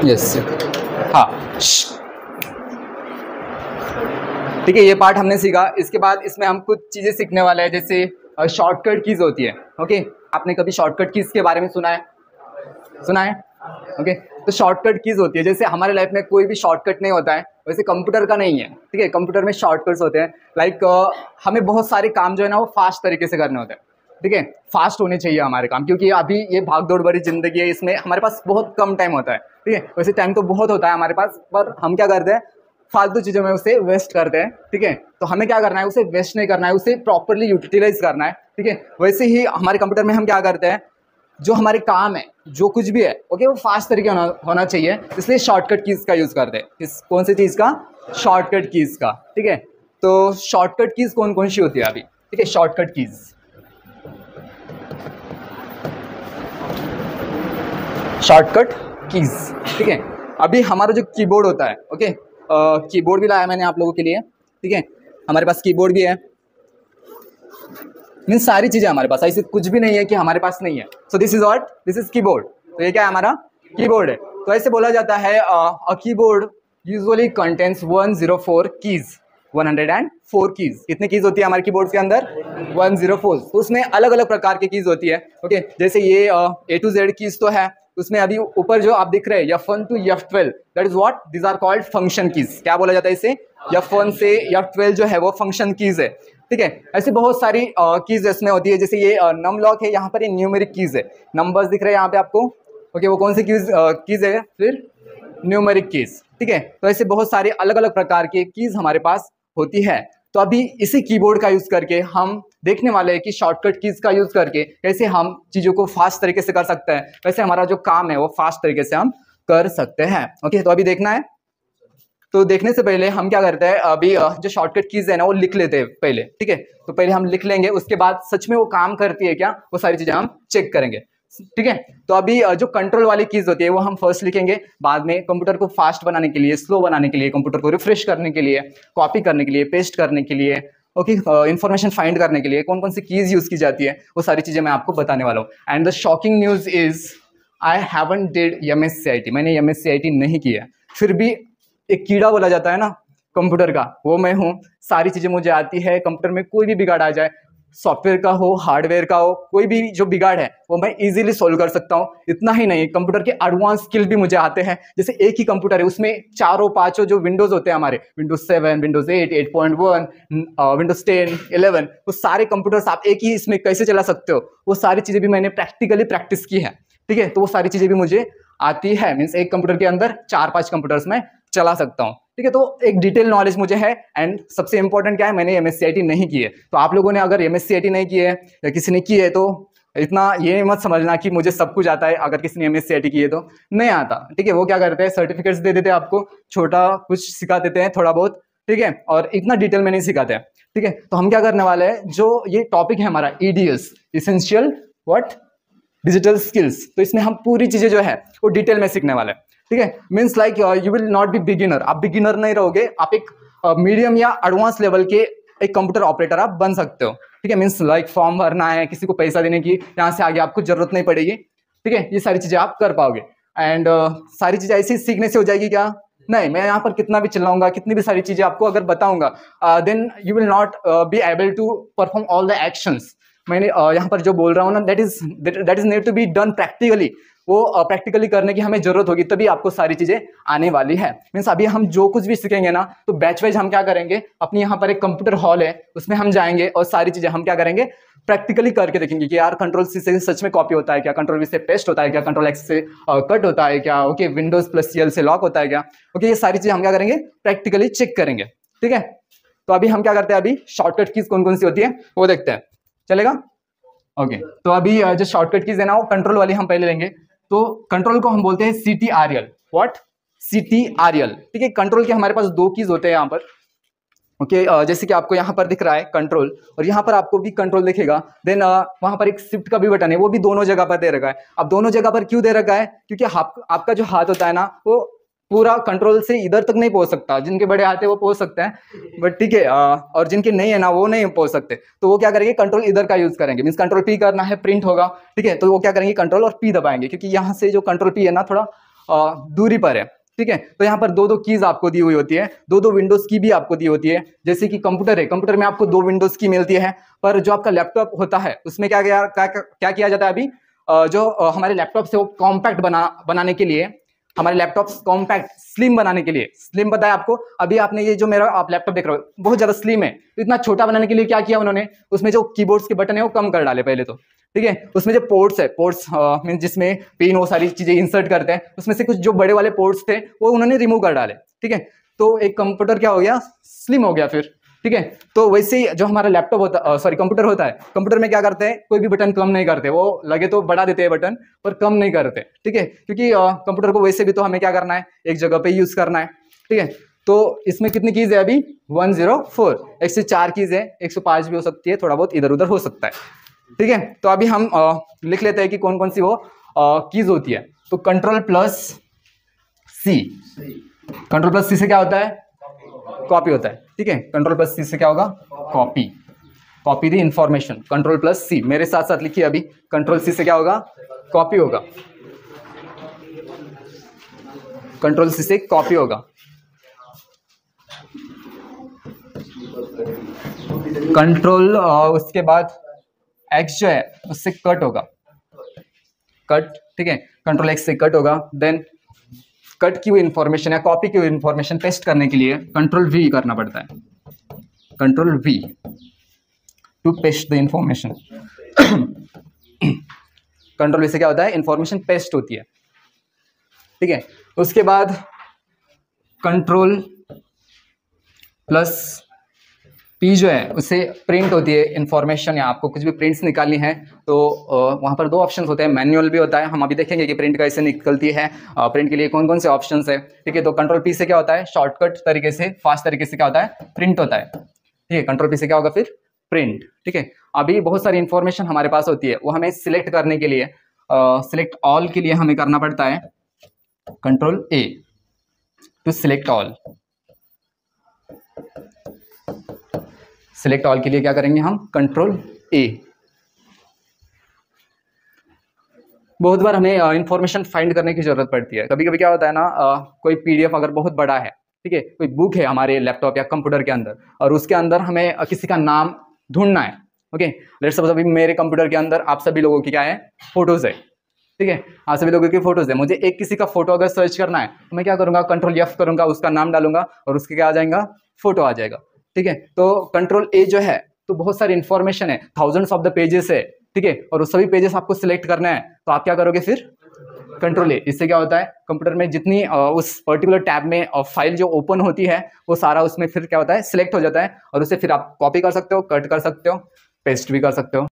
Yes, हाँ, ठीक है, ये पार्ट हमने सीखा। इसके बाद इसमें हम कुछ चीज़ें सीखने वाले हैं, जैसे शॉर्टकट कीज़ होती है। ओके, आपने कभी शॉर्टकट कीज़ के बारे में सुना है? सुना है? ओके, तो शॉर्टकट कीज़ होती है, जैसे हमारे लाइफ में कोई भी शॉर्टकट नहीं होता है, वैसे कंप्यूटर का नहीं है। ठीक है, कंप्यूटर में शॉर्टकट्स होते हैं। लाइक हमें बहुत सारे काम जो है ना वो फास्ट तरीके से करने होते हैं। ठीक है, फास्ट होने चाहिए हमारे काम, क्योंकि अभी ये भागदौड़ भरी ज़िंदगी है, इसमें हमारे पास बहुत कम टाइम होता है। ठीक है, वैसे टाइम तो बहुत होता है हमारे पास, पर हम क्या करते हैं, फालतू चीज़ों में उसे वेस्ट करते हैं। ठीक है, तो हमें क्या करना है, उसे वेस्ट नहीं करना है, उसे प्रॉपरली यूटिलाइज करना है। ठीक है, वैसे ही हमारे कंप्यूटर में हम क्या करते हैं, जो हमारे काम है, जो कुछ भी है, ओके, वो फास्ट तरीके होना चाहिए, इसलिए शॉर्टकट कीज़ का यूज़ करते हैं। इस कौन सी चीज़ का? शॉर्टकट कीज़ का। ठीक है, तो शॉर्टकट कीज़ कौन कौन सी होती है अभी? ठीक है, शॉर्टकट कीज़, शॉर्टकट कीज़। ठीक है, अभी हमारा जो कीबोर्ड होता है, ओके, कीबोर्ड भी लाया मैंने आप लोगों के लिए। ठीक है, हमारे पास कीबोर्ड भी है, मीन्स सारी चीज़ें हमारे पास, ऐसे कुछ भी नहीं है कि हमारे पास नहीं है। So this is what, this is keyboard. तो ये क्या है, हमारा कीबोर्ड है। तो ऐसे बोला जाता है a keyboard usually contains 104 keys, 104 keys. कितनी कीज़ होती है हमारे कीबोर्ड के अंदर? 104। तो उसमें अलग अलग प्रकार की कीज़ होती है। ओके, जैसे ये A to Z कीज़ तो है, उसमें अभी ऊपर जो आप दिख रहे हैं F1 to F12, that is what, this are called function keys. क्या बोला जाता है इसे? F1 से F12 जो है वो फंक्शन कीज़ है। ठीक है, ऐसी बहुत सारी कीज़ इसमें होती है, जैसे ये नम लॉक है, यहाँ पर ये न्यूमेरिक कीज़ है, नंबर्स दिख रहे हैं यहाँ पे आपको। ओके, वो कौन सी कीज़ है? फिर न्यूमेरिक कीज़। ठीक है, तो ऐसे बहुत सारे अलग अलग प्रकार के कीज़ हमारे पास होती है। तो अभी इसी कीबोर्ड का यूज़ करके हम देखने वाले हैं कि शॉर्टकट कीज़ का यूज़ करके कैसे हम चीज़ों को फास्ट तरीके से कर सकते हैं, वैसे हमारा जो काम है वो फास्ट तरीके से हम कर सकते हैं। ओके, तो अभी देखना है। तो देखने से पहले हम क्या करते हैं, अभी जो शॉर्टकट कीज़ है ना वो लिख लेते हैं पहले। ठीक है, तो पहले हम लिख लेंगे, उसके बाद सच में वो काम करती है क्या, वो सारी चीज़ें हम चेक करेंगे। ठीक है, तो अभी जो कंट्रोल वाली कीज़ होती है वो हम फर्स्ट लिखेंगे, बाद में कंप्यूटर को फास्ट बनाने के लिए, स्लो बनाने के लिए, कंप्यूटर को रिफ्रेश करने के लिए, कॉपी करने के लिए, पेस्ट करने के लिए, ओके, इन्फॉर्मेशन फाइंड करने के लिए कौन कौन सी कीज़ यूज़ की जाती है, वो सारी चीज़ें मैं आपको बताने वाला हूँ। And the shocking news is I haven't did MSc IT, मैंने MSc IT नहीं किया, फिर भी एक कीड़ा बोला जाता है ना कंप्यूटर का, वो मैं हूँ। सारी चीज़ें मुझे आती है, कंप्यूटर में कोई भी बिगाड़ आ जाए, सॉफ्टवेयर का हो, हार्डवेयर का हो, कोई भी जो बिगाड़ है वो मैं इजीली सोल्व कर सकता हूँ। इतना ही नहीं, कंप्यूटर के एडवांस स्किल भी मुझे आते हैं। जैसे एक ही कंप्यूटर है, उसमें चारों पांचों जो विंडोज़ होते हैं हमारे, विंडोज 7, विंडोज 8, 8.1, विंडोज 10, 11, वो सारे कंप्यूटर्स आप एक ही इसमें कैसे चला सकते हो, वो सारी चीज़ें भी मैंने प्रैक्टिकली प्रैक्टिस की है। ठीक है, तो वो सारी चीज़ें भी मुझे आती है, मीन्स एक कंप्यूटर के अंदर 4-5 कंप्यूटर्स में चला सकता हूँ। ठीक है, तो एक डिटेल नॉलेज मुझे है। एंड सबसे इंपॉर्टेंट क्या है, मैंने MSc IT नहीं की है। तो आप लोगों ने अगर MSc IT नहीं की है या किसी ने की है तो इतना ये मत समझना कि मुझे सब कुछ आता है। अगर किसी ने MSc IT की है तो नहीं आता। ठीक है, वो क्या करते हैं, सर्टिफिकेट्स दे देते हैं आपको, छोटा कुछ सिखा देते हैं थोड़ा बहुत। ठीक है, और इतना डिटेल में नहीं सिखाते हैं। ठीक है, तो हम क्या करने वाले हैं, जो ये टॉपिक है हमारा EDS, essential what, digital skills, तो इसमें हम पूरी चीज़ें जो है वो डिटेल में सीखने वाले हैं। ठीक है, means like you will not B beginner, आप बिगिनर नहीं रहोगे, आप एक मीडियम या एडवांस लेवल के एक कंप्यूटर ऑपरेटर आप बन सकते हो। ठीक है, मीन्स लाइक फॉर्म भरना है, किसी को पैसा देने की, यहाँ से आगे आपको जरूरत नहीं पड़ेगी। ठीक है, ये सारी चीज़ें आप कर पाओगे। एंड सारी चीज़ें ऐसी सीखने से हो जाएगी क्या? नहीं, मैं यहाँ पर कितना भी चिल्लाऊंगा, कितनी भी सारी चीज़ें आपको अगर बताऊंगा, then you will not be able to perform all the actions. मैंने यहाँ पर जो बोल रहा हूँ ना, that is need to be done practically. वो प्रैक्टिकली करने की हमें जरूरत होगी, तभी आपको सारी चीजें आने वाली है। मीन्स अभी हम जो कुछ भी सीखेंगे ना, तो बैच वाइज हम क्या करेंगे, अपनी यहाँ पर एक कंप्यूटर हॉल है, उसमें हम जाएंगे और सारी चीजें हम क्या करेंगे, प्रैक्टिकली करके देखेंगे कि यार कंट्रोल C से सच में कॉपी होता है क्या, कंट्रोल V से पेस्ट होता है क्या, कंट्रोल X से कट होता है क्या, ओके, विंडोज +CL से लॉक होता है क्या। ओके, ये सारी चीजें हम क्या करेंगे, प्रैक्टिकली चेक करेंगे। ठीक है, तो अभी हम क्या करते हैं, अभी शॉर्टकट कीज कौन कौन सी होती है वो देखते हैं, चलेगा? ओके, तो अभी जो शॉर्टकट कीज है ना, वो कंट्रोल वाली हम पहले लेंगे। तो कंट्रोल को हम बोलते हैं CTRL, व्हाट, CTRL। ठीक है, कंट्रोल के हमारे पास 2 कीज होते हैं यहाँ पर। ओके, जैसे कि आपको यहाँ पर दिख रहा है कंट्रोल, और यहाँ पर आपको भी कंट्रोल दिखेगा। देन वहाँ पर एक शिफ्ट का भी बटन है, वो भी दोनों जगह पर दे रखा है। अब दोनों जगह पर क्यों दे रखा है, क्योंकि आपका जो हाथ होता है ना, वो पूरा कंट्रोल से इधर तक नहीं पहुंच सकता। जिनके बड़े हाथ है वो पहुंच सकते हैं, बट ठीक है, और जिनके नहीं है ना, वो नहीं पहुंच सकते। तो वो क्या करेंगे, कंट्रोल इधर का यूज करेंगे। मीन्स कंट्रोल P करना है, प्रिंट होगा। ठीक है, तो वो क्या करेंगे, कंट्रोल और P दबाएंगे, क्योंकि यहाँ से जो कंट्रोल P है ना, थोड़ा दूरी पर है, ठीक है। तो यहाँ पर दो दो कीज आपको दी हुई होती है, दो दो विंडोज की भी आपको दी होती है। जैसे कि कंप्यूटर है, कंप्यूटर में आपको दो विंडोज की मिलती है, पर जो आपका लैपटॉप होता है उसमें क्या किया जाता है अभी, जो हमारे लैपटॉप से वो कॉम्पैक्ट बनाने के लिए, हमारे लैपटॉप कॉम्पैक्ट स्लिम बनाने के लिए, स्लिम पता है आपको, अभी आपने ये जो मेरा आप लैपटॉप देख रहे हो बहुत ज्यादा स्लिम है, तो इतना छोटा बनाने के लिए क्या किया उन्होंने, उसमें जो कीबोर्ड्स के बटन है वो कम कर डाले पहले तो, ठीक है। उसमें जो पोर्ट्स है, पोर्ट्स मीन जिसमें पिन वो सारी चीजें इंसर्ट करते हैं, उसमें से कुछ जो बड़े वाले पोर्ट्स थे वो उन्होंने रिमूव कर डाले, ठीक है। तो एक कंप्यूटर क्या हो गया, स्लिम हो गया फिर, ठीक है। तो वैसे ही जो हमारा लैपटॉप होता सॉरी कंप्यूटर होता है, कंप्यूटर में क्या करते हैं, कोई भी बटन कम नहीं करते, वो लगे तो बढ़ा देते हैं बटन पर कम नहीं करते, ठीक है, क्योंकि कंप्यूटर को वैसे भी तो हमें क्या करना है, एक जगह पे यूज करना है, ठीक है। तो इसमें कितनी कीज है अभी 104, 104 कीज है, 105 भी हो सकती है, थोड़ा बहुत इधर उधर हो सकता है, ठीक है। तो अभी हम लिख लेते हैं कि कौन कौन सी वो कीज होती है। तो कंट्रोल प्लस सी, कंट्रोल प्लस सी से क्या होता है, कॉपी होता है, ठीक है। कंट्रोल प्लस सी से क्या होगा, copy, copy the information, control plus C, मेरे साथ साथ लिखिए अभी, कंट्रोल सी से क्या होगा, कॉपी होगा, कंट्रोल सी से कॉपी होगा, कंट्रोल उसके बाद एक्स जो है उससे कट होगा, कट, ठीक है, कंट्रोल एक्स से कट होगा। देन कट की हुई इंफॉर्मेशन या कॉपी की हुई इंफॉर्मेशन पेस्ट करने के लिए कंट्रोल वी करना पड़ता है, control V to paste the information. Control V से क्या होता है, इंफॉर्मेशन पेस्ट होती है, ठीक है। उसके बाद कंट्रोल प्लस पी जो है उससे प्रिंट होती है इंफॉर्मेशन, या आपको कुछ भी प्रिंट्स निकालनी है तो वहाँ पर दो ऑप्शंस होते हैं, मैनुअल भी होता है, हम अभी देखेंगे कि प्रिंट कैसे निकलती है, प्रिंट के लिए कौन कौन से ऑप्शंस है, ठीक है। तो कंट्रोल पी से क्या होता है, शॉर्टकट तरीके से, फास्ट तरीके से क्या होता है, प्रिंट होता है, ठीक है। कंट्रोल पी से क्या होगा फिर, प्रिंट, ठीक है। अभी बहुत सारी इंफॉर्मेशन हमारे पास होती है, वो हमें सिलेक्ट करने के लिए, सिलेक्ट ऑल के लिए हमें करना पड़ता है control A to select all. Select all के लिए क्या करेंगे हम, कंट्रोल ए। बहुत बार हमें इंफॉर्मेशन फाइंड करने की जरूरत पड़ती है, कभी कभी क्या होता है ना, कोई पीडीएफ अगर बहुत बड़ा है, ठीक है, कोई बुक है हमारे लैपटॉप या कंप्यूटर के अंदर, और उसके अंदर हमें किसी का नाम ढूंढना है, ओके। लेट्स सपोज अभी मेरे कंप्यूटर के अंदर आप सभी लोगों की क्या है, फोटोज है, ठीक है, आप सभी लोगों की फोटोज है, मुझे एक किसी का फोटो अगर सर्च करना है तो मैं क्या करूंगा, कंट्रोल एफ करूंगा, उसका नाम डालूंगा और उसके क्या आ जाएगा, फोटो आ जाएगा, ठीक है। तो कंट्रोल ए जो है, तो बहुत सारी इंफॉर्मेशन है, थाउजेंड्स ऑफ द पेजेस है, ठीक है, और वो सभी पेजेस आपको सिलेक्ट करना है, तो आप क्या करोगे फिर, कंट्रोल ए। इससे क्या होता है, कंप्यूटर में जितनी उस पर्टिकुलर टैब में फाइल जो ओपन होती है वो सारा उसमें फिर क्या होता है, सिलेक्ट हो जाता है, और उसे फिर आप कॉपी कर सकते हो, कट कर सकते हो, पेस्ट भी कर सकते हो।